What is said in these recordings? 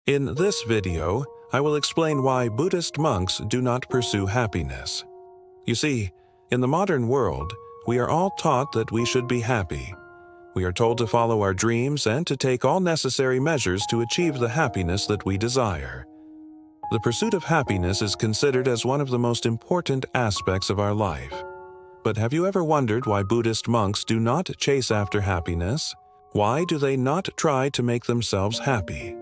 In this video, I will explain why Buddhist monks do not pursue happiness. You see, in the modern world, we are all taught that we should be happy. We are told to follow our dreams and to take all necessary measures to achieve the happiness that we desire. The pursuit of happiness is considered as one of the most important aspects of our life. But have you ever wondered why Buddhist monks do not chase after happiness? Why do they not try to make themselves happy?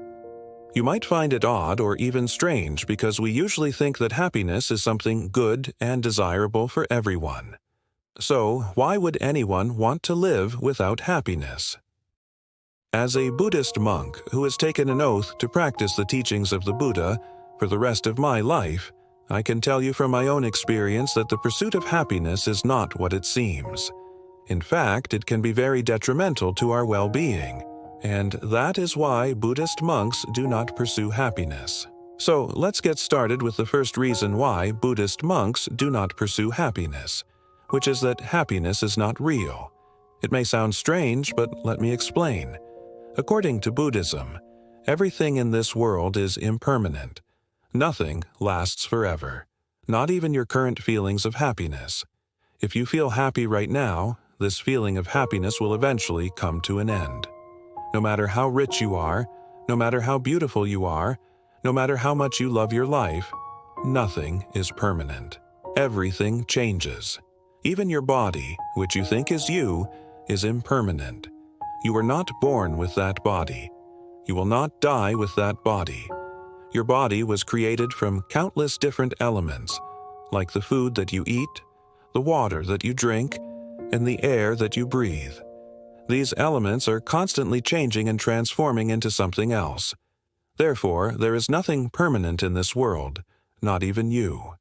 You might find it odd or even strange because we usually think that happiness is something good and desirable for everyone. So, why would anyone want to live without happiness? As a Buddhist monk who has taken an oath to practice the teachings of the Buddha for the rest of my life, I can tell you from my own experience that the pursuit of happiness is not what it seems. In fact, it can be very detrimental to our well-being. And that is why Buddhist monks do not pursue happiness. So let's get started with the first reason why Buddhist monks do not pursue happiness, which is that happiness is not real. It may sound strange, but let me explain. According to Buddhism, everything in this world is impermanent. Nothing lasts forever, not even your current feelings of happiness. If you feel happy right now, this feeling of happiness will eventually come to an end. No matter how rich you are, no matter how beautiful you are, no matter how much you love your life, nothing is permanent. Everything changes. Even your body, which you think is you, is impermanent. You were not born with that body. You will not die with that body. Your body was created from countless different elements, like the food that you eat, the water that you drink, and the air that you breathe. These elements are constantly changing and transforming into something else. Therefore, there is nothing permanent in this world, not even you.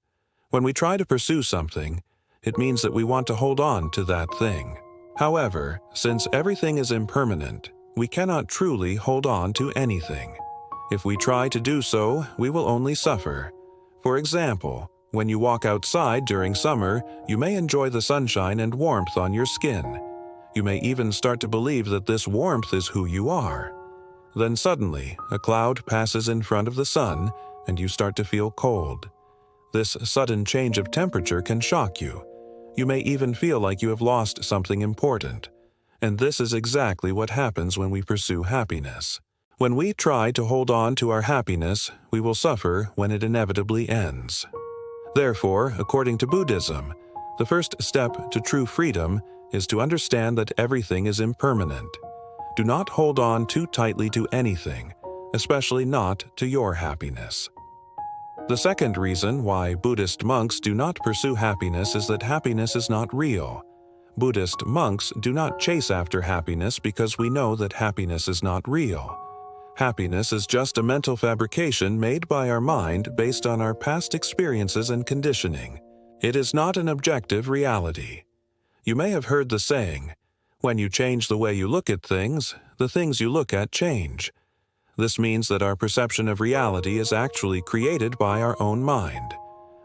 When we try to pursue something, it means that we want to hold on to that thing. However, since everything is impermanent, we cannot truly hold on to anything. If we try to do so, we will only suffer. For example, when you walk outside during summer, you may enjoy the sunshine and warmth on your skin. You may even start to believe that this warmth is who you are. Then suddenly, a cloud passes in front of the sun, and you start to feel cold. This sudden change of temperature can shock you. You may even feel like you have lost something important. And this is exactly what happens when we pursue happiness. When we try to hold on to our happiness, we will suffer when it inevitably ends. Therefore, according to Buddhism, the first step to true freedom is to understand that everything is impermanent. Do not hold on too tightly to anything, especially not to your happiness. The second reason why Buddhist monks do not pursue happiness is that happiness is not real. Buddhist monks do not chase after happiness because we know that happiness is not real. Happiness is just a mental fabrication made by our mind based on our past experiences and conditioning. It is not an objective reality. You may have heard the saying, when you change the way you look at things, the things you look at change. This means that our perception of reality is actually created by our own mind.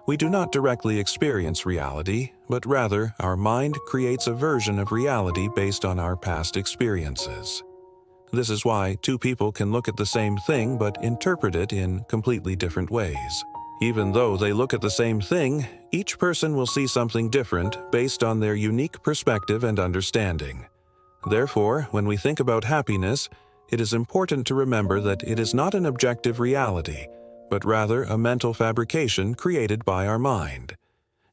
We do not directly experience reality, but rather our mind creates a version of reality based on our past experiences. This is why two people can look at the same thing but interpret it in completely different ways. Even though they look at the same thing, each person will see something different based on their unique perspective and understanding. Therefore, when we think about happiness, it is important to remember that it is not an objective reality, but rather a mental fabrication created by our mind.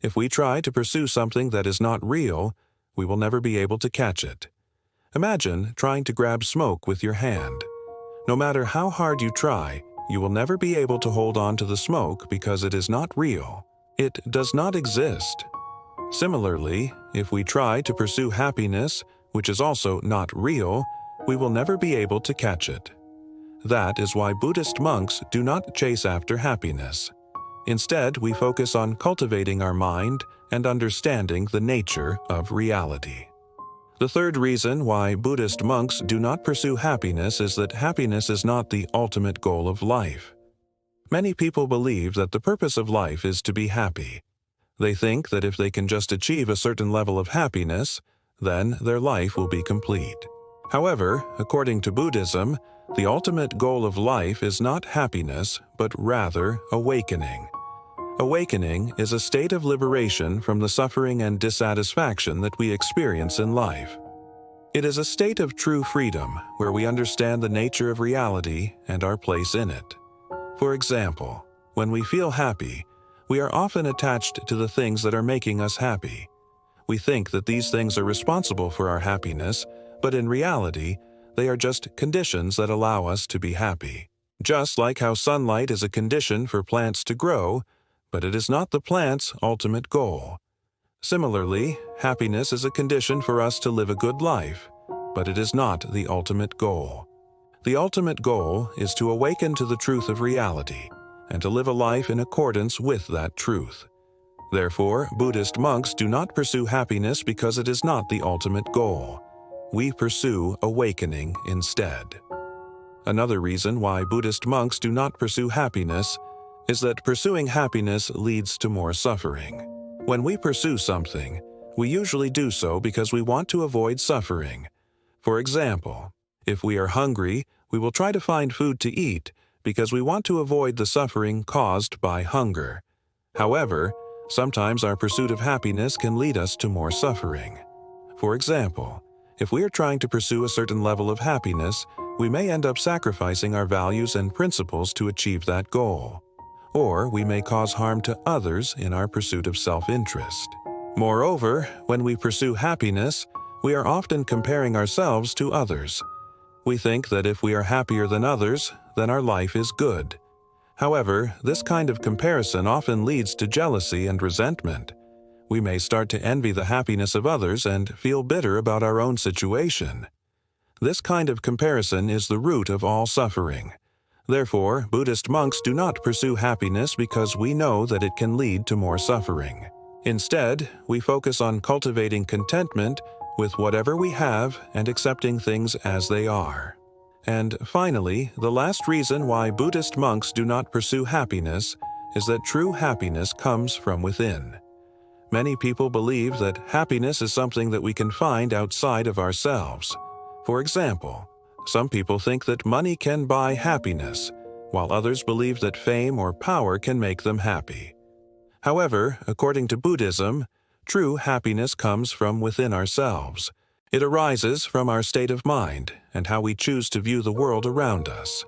If we try to pursue something that is not real, we will never be able to catch it. Imagine trying to grab smoke with your hand. No matter how hard you try, you will never be able to hold on to the smoke because it is not real. It does not exist. Similarly, if we try to pursue happiness, which is also not real, we will never be able to catch it. That is why Buddhist monks do not chase after happiness. Instead, we focus on cultivating our mind and understanding the nature of reality. The third reason why Buddhist monks do not pursue happiness is that happiness is not the ultimate goal of life. Many people believe that the purpose of life is to be happy. They think that if they can just achieve a certain level of happiness, then their life will be complete. However, according to Buddhism, The ultimate goal of life is not happiness, but rather awakening. Awakening is a state of liberation from the suffering and dissatisfaction that we experience in life. It is a state of true freedom where we understand the nature of reality and our place in it. For example, when we feel happy, we are often attached to the things that are making us happy. We think that these things are responsible for our happiness, but in reality, they are just conditions that allow us to be happy. Just like how sunlight is a condition for plants to grow, but it is not the plant's ultimate goal. Similarly, happiness is a condition for us to live a good life, but it is not the ultimate goal. The ultimate goal is to awaken to the truth of reality and to live a life in accordance with that truth. Therefore, Buddhist monks do not pursue happiness because it is not the ultimate goal. We pursue awakening instead. Another reason why Buddhist monks do not pursue happiness is that pursuing happiness leads to more suffering. When we pursue something, we usually do so because we want to avoid suffering. For example, if we are hungry, we will try to find food to eat because we want to avoid the suffering caused by hunger. However, sometimes our pursuit of happiness can lead us to more suffering. For example, if we are trying to pursue a certain level of happiness, we may end up sacrificing our values and principles to achieve that goal. Or we may cause harm to others in our pursuit of self-interest. Moreover, when we pursue happiness, we are often comparing ourselves to others. We think that if we are happier than others, then our life is good. However, this kind of comparison often leads to jealousy and resentment. We may start to envy the happiness of others and feel bitter about our own situation. This kind of comparison is the root of all suffering. Therefore, Buddhist monks do not pursue happiness because we know that it can lead to more suffering. Instead, we focus on cultivating contentment with whatever we have and accepting things as they are. And finally, the last reason why Buddhist monks do not pursue happiness is that true happiness comes from within. Many people believe that happiness is something that we can find outside of ourselves. For example, some people think that money can buy happiness, while others believe that fame or power can make them happy. However, according to Buddhism, true happiness comes from within ourselves. It arises from our state of mind and how we choose to view the world around us.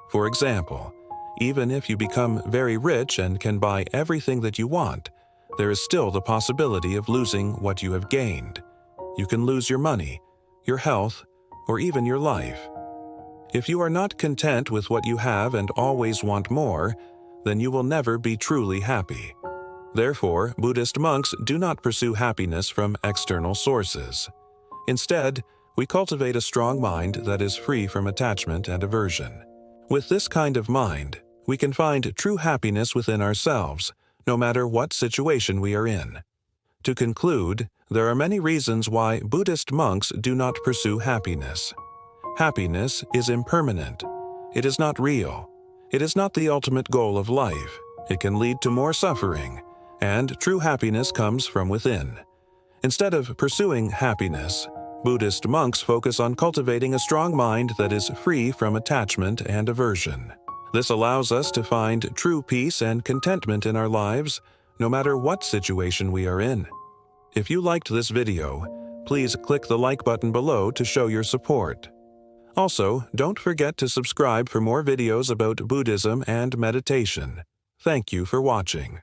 For example, even if you become very rich and can buy everything that you want, there is still the possibility of losing what you have gained. You can lose your money, your health, or even your life. If you are not content with what you have and always want more, then you will never be truly happy. Therefore, Buddhist monks do not pursue happiness from external sources. Instead, we cultivate a strong mind that is free from attachment and aversion. With this kind of mind, we can find true happiness within ourselves, no matter what situation we are in. To conclude, there are many reasons why Buddhist monks do not pursue happiness. Happiness is impermanent. It is not real. It is not the ultimate goal of life. It can lead to more suffering, and true happiness comes from within. Instead of pursuing happiness, Buddhist monks focus on cultivating a strong mind that is free from attachment and aversion. This allows us to find true peace and contentment in our lives, no matter what situation we are in. If you liked this video, please click the like button below to show your support. Also, don't forget to subscribe for more videos about Buddhism and meditation. Thank you for watching.